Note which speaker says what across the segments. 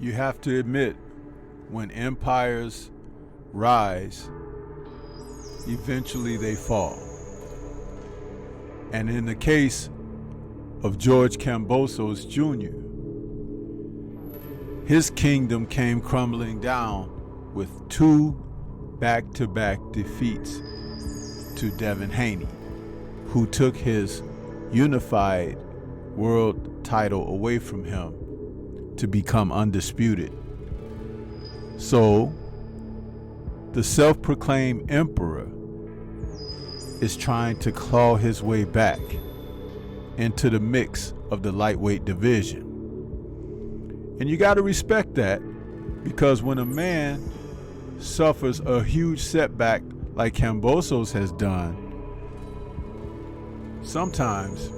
Speaker 1: You have to admit, when empires rise, eventually they fall. And in the case of George Kambosos Jr., his kingdom came crumbling down with 2 back-to-back defeats to Devin Haney, who took his unified world title away from him to become undisputed. So, the self-proclaimed emperor is trying to claw his way back into the mix of the lightweight division. And you got to respect that, because when a man suffers a huge setback like Kambosos has done, sometimes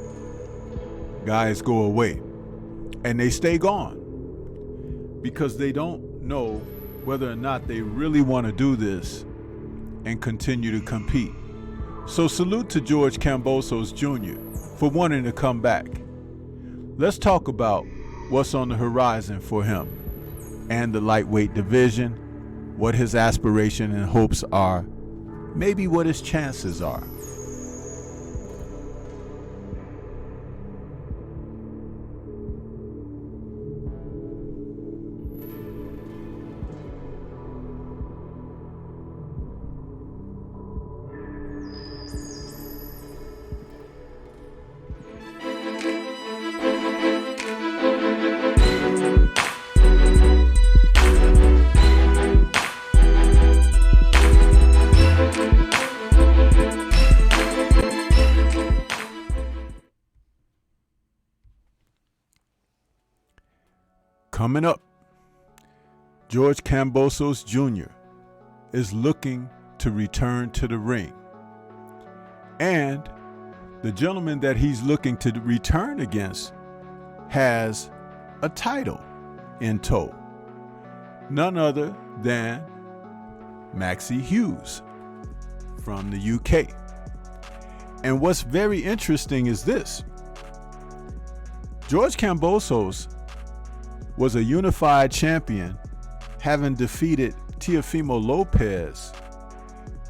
Speaker 1: guys go away and they stay gone because they don't know whether or not they really want to do this and continue to compete. So salute to George Kambosos Jr. for wanting to come back. Let's talk about what's on the horizon for him and the lightweight division, what his aspirations and hopes are, maybe what his chances are. Coming up, George Kambosos Jr. is looking to return to the ring. And the gentleman that he's looking to return against has a title in tow. None other than Maxie Hughes from the UK. And what's very interesting is this. George Kambosos was a unified champion, having defeated Teofimo Lopez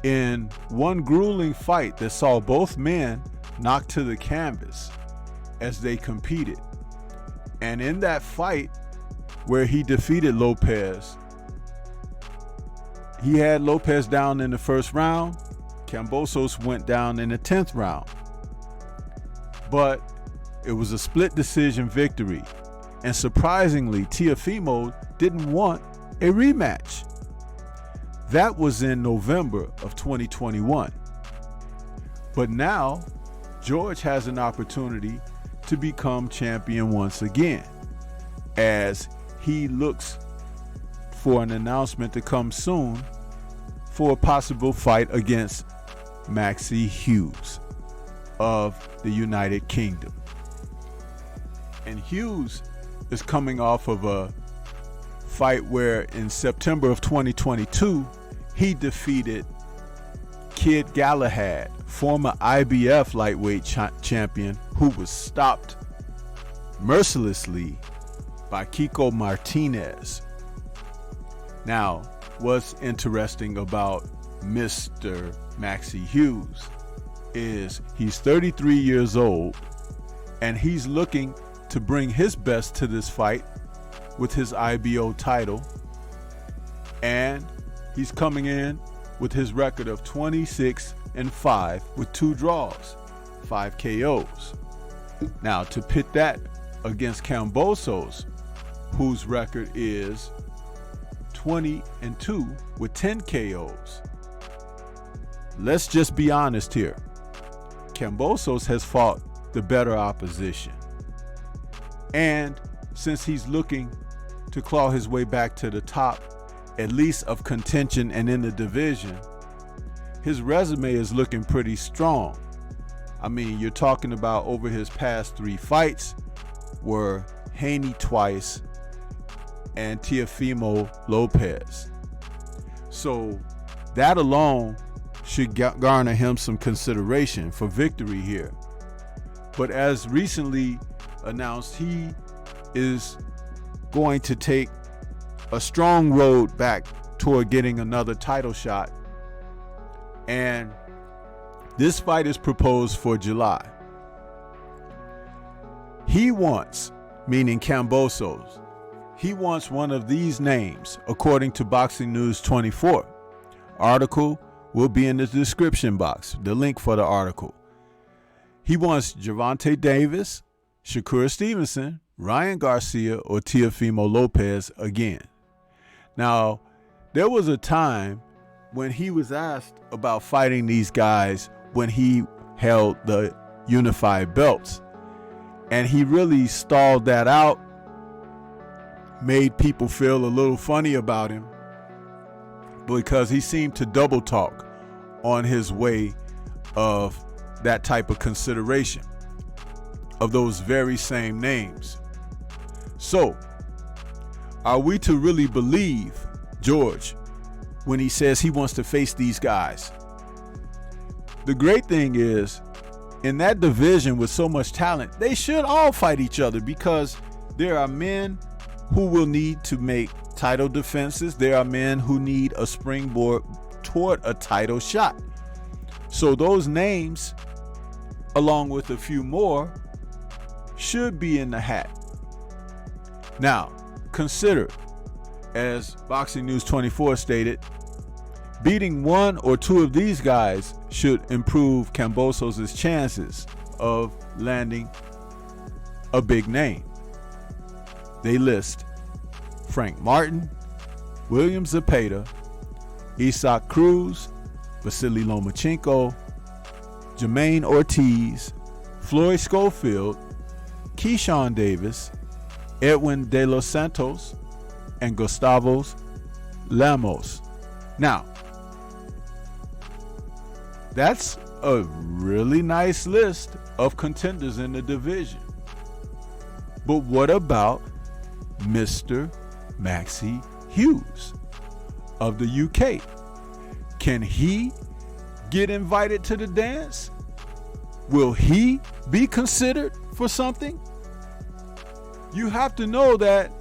Speaker 1: in one grueling fight that saw both men knocked to the canvas as they competed. And in that fight where he defeated Lopez, he had Lopez down in the first round. Kambosos went down in the 10th round. But it was a split decision victory. And surprisingly, Teofimo didn't want a rematch. That was in November of 2021. But now, George has an opportunity to become champion once again, as he looks for an announcement to come soon for a possible fight against Maxie Hughes of the United Kingdom. And Hughes is coming off of a fight where in September of 2022, he defeated Kid Galahad, former IBF lightweight champion, who was stopped mercilessly by Kiko Martinez. Now, what's interesting about Mr. Maxie Hughes is he's 33 years old, and he's looking to bring his best to this fight with his IBO title. And he's coming in with his record of 26-5 with 2 draws, 5 KOs. Now, to pit that against Kambosos, whose record is 20-2 with 10 KOs. Let's just be honest here. Kambosos has fought the better opposition. And since he's looking to claw his way back to the top, at least of contention and in the division, his resume is looking pretty strong. I mean, you're talking about over his past 3 fights were Haney twice and Teofimo Lopez. So that alone should garner him some consideration for victory here. But as recently announced, he is going to take a strong road back toward getting another title shot. And this fight is proposed for July. He wants, meaning Kambosos, he wants one of these names, according to Boxing News 24. Article will be in the description box, the link for the article. He wants Gervonta Davis, Shakur Stevenson, Ryan Garcia, or Teofimo Lopez again. Now, there was a time when he was asked about fighting these guys when he held the unified belts. And he really stalled that out, made people feel a little funny about him because he seemed to double talk on his way of that type of consideration of those very same names. So, are we to really believe George when he says he wants to face these guys? The great thing is, in that division with so much talent, they should all fight each other because there are men who will need to make title defenses. There are men who need a springboard toward a title shot. So those names, along with a few more, should be in the hat. Now, consider, as Boxing News 24 stated, beating one or two of these guys should improve Kambosos' chances of landing a big name. They list Frank Martin, William Zepeda, Isaac Cruz, Vasily Lomachenko, Jermaine Ortiz, Floyd Schofield, Keyshawn Davis, Edwin De Los Santos, and Gustavo Lemos. Now, that's a really nice list of contenders in the division. But what about Mr. Maxie Hughes of the UK? Can he get invited to the dance? Will he be considered for something? You have to know that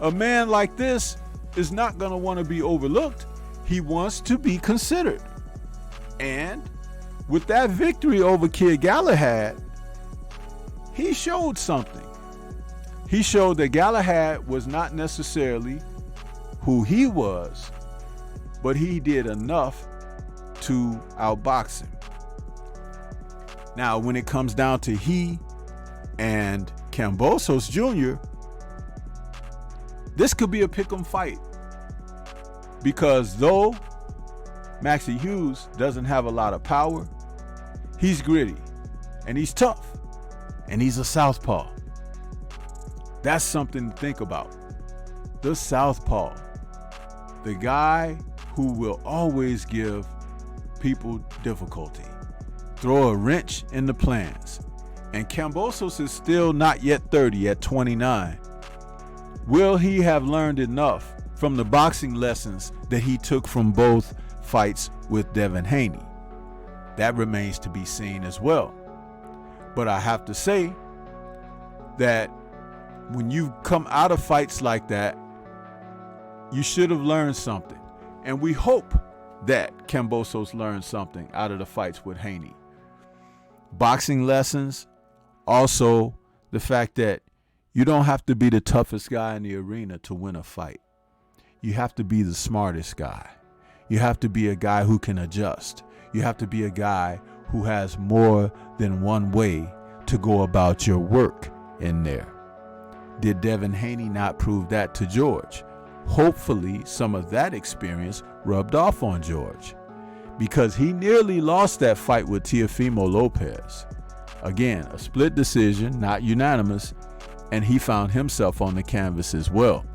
Speaker 1: a man like this is not going to want to be overlooked. He wants to be considered. And with that victory over Kid Galahad, he showed something. He showed that Galahad was not necessarily who he was, but he did enough to outbox him. Now, when it comes down to he and Kambosos Jr., this could be a pick'em fight, because though Maxie Hughes doesn't have a lot of power, he's gritty and he's tough and he's a southpaw. That's something to think about. The southpaw, the guy who will always give people difficulty, throw a wrench in the plans. And Kambosos is still not yet 30 at 29. Will he have learned enough from the boxing lessons that he took from both fights with Devin Haney? That remains to be seen as well. But I have to say that when you come out of fights like that, you should have learned something. And we hope that Kambosos learned something out of the fights with Haney. Boxing lessons, also the fact that you don't have to be the toughest guy in the arena to win a fight. You have to be the smartest guy. You have to be a guy who can adjust. You have to be a guy who has more than one way to go about your work in there. Did Devin Haney not prove that to George? Hopefully some of that experience rubbed off on George, because he nearly lost that fight with Teofimo Lopez. Again, a split decision, not unanimous, and he found himself on the canvas as well.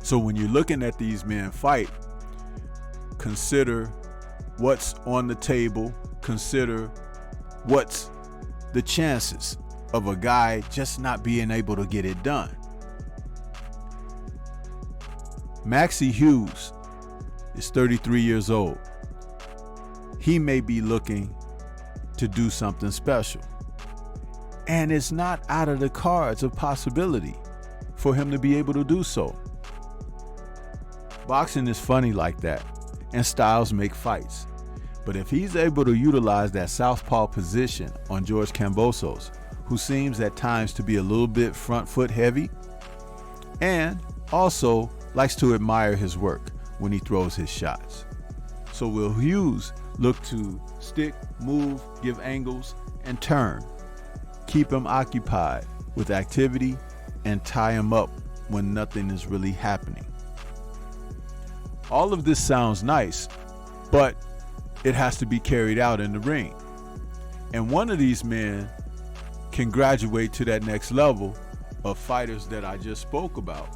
Speaker 1: So when you're looking at these men fight, consider what's on the table, consider what's the chances of a guy just not being able to get it done. Maxie Hughes is 33 years old. He may be looking to do something special. And it's not out of the cards of possibility for him to be able to do so. Boxing is funny like that, and styles make fights. But if he's able to utilize that southpaw position on George Kambosos, who seems at times to be a little bit front foot heavy, and also likes to admire his work when he throws his shots. So will Hughes look to stick, move, give angles, and turn, keep him occupied with activity, and tie him up when nothing is really happening. All of this sounds nice, but it has to be carried out in the ring. And one of these men can graduate to that next level of fighters that I just spoke about,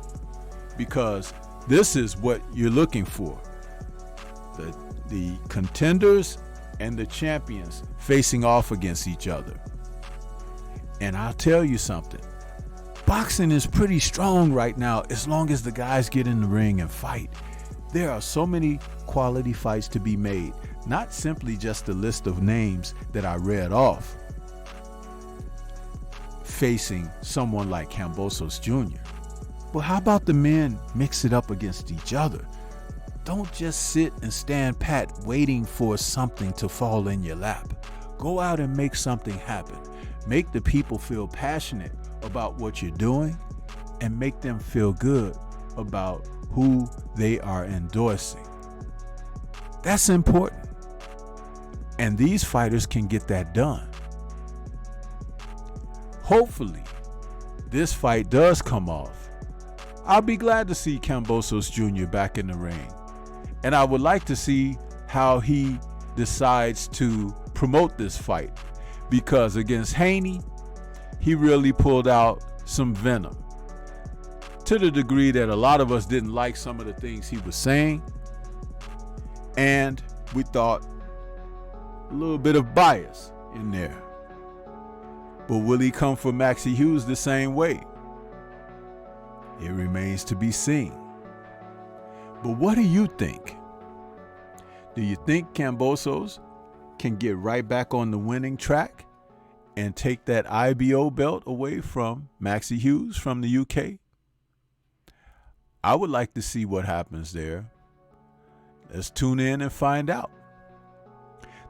Speaker 1: because this is what you're looking for. The contenders and the champions facing off against each other. And I'll tell you something, boxing is pretty strong right now as long as the guys get in the ring and fight. There are so many quality fights to be made, not simply just the list of names that I read off facing someone like Kambosos Jr. But how about the men mix it up against each other? Don't just sit and stand pat waiting for something to fall in your lap. Go out and make something happen. Make the people feel passionate about what you're doing, and make them feel good about who they are endorsing. That's important. And these fighters can get that done. Hopefully, this fight does come off. I'll be glad to see Kambosos Jr. back in the ring. And I would like to see how he decides to promote this fight, because against Haney, he really pulled out some venom, to the degree that a lot of us didn't like some of the things he was saying, and we thought a little bit of bias in there. But will he come for Maxie Hughes the same way? It remains to be seen. But what do you think? Do you think Kambosos can get right back on the winning track and take that IBO belt away from Maxie Hughes from the UK? I would like to see what happens there. Let's tune in and find out.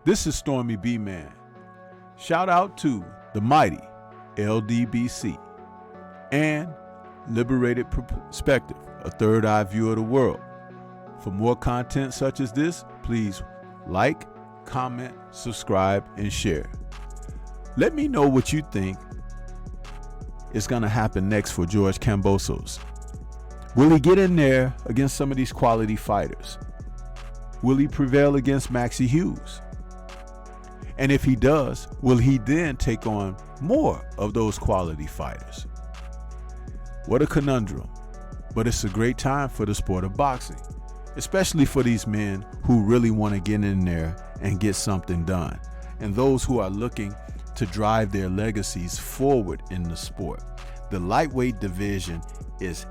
Speaker 1: This is Stormy B Man. Shout out to the mighty LDBC and Liberated Perspective, a third eye view of the world. For more content such as this, please like, comment, subscribe, and share. Let me know what you think is going to happen next for George Kambosos. Will he get in there against some of these quality fighters? Will he prevail against Maxie Hughes? And if he does, will he then take on more of those quality fighters? What a conundrum. But it's a great time for the sport of boxing, especially for these men who really want to get in there and get something done, and those who are looking to drive their legacies forward in the sport. The lightweight division is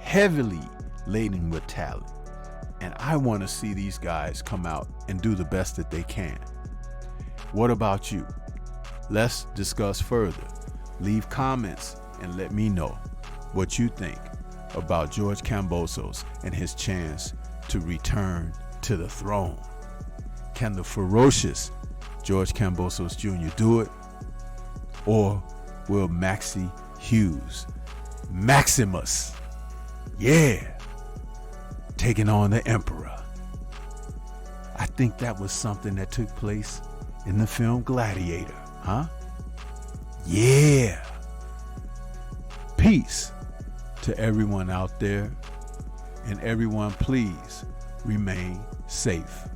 Speaker 1: heavily laden with talent, and I want to see these guys come out and do the best that they can. What about you? Let's discuss further. Leave comments and let me know what you think about George Kambosos and his chance to return to the throne. Can the ferocious George Kambosos Jr. do it? Or will Maxie Hughes, Maximus, taking on the Emperor? I think that was something that took place in the film Gladiator, huh? Yeah. Peace to everyone out there, and everyone please remain safe.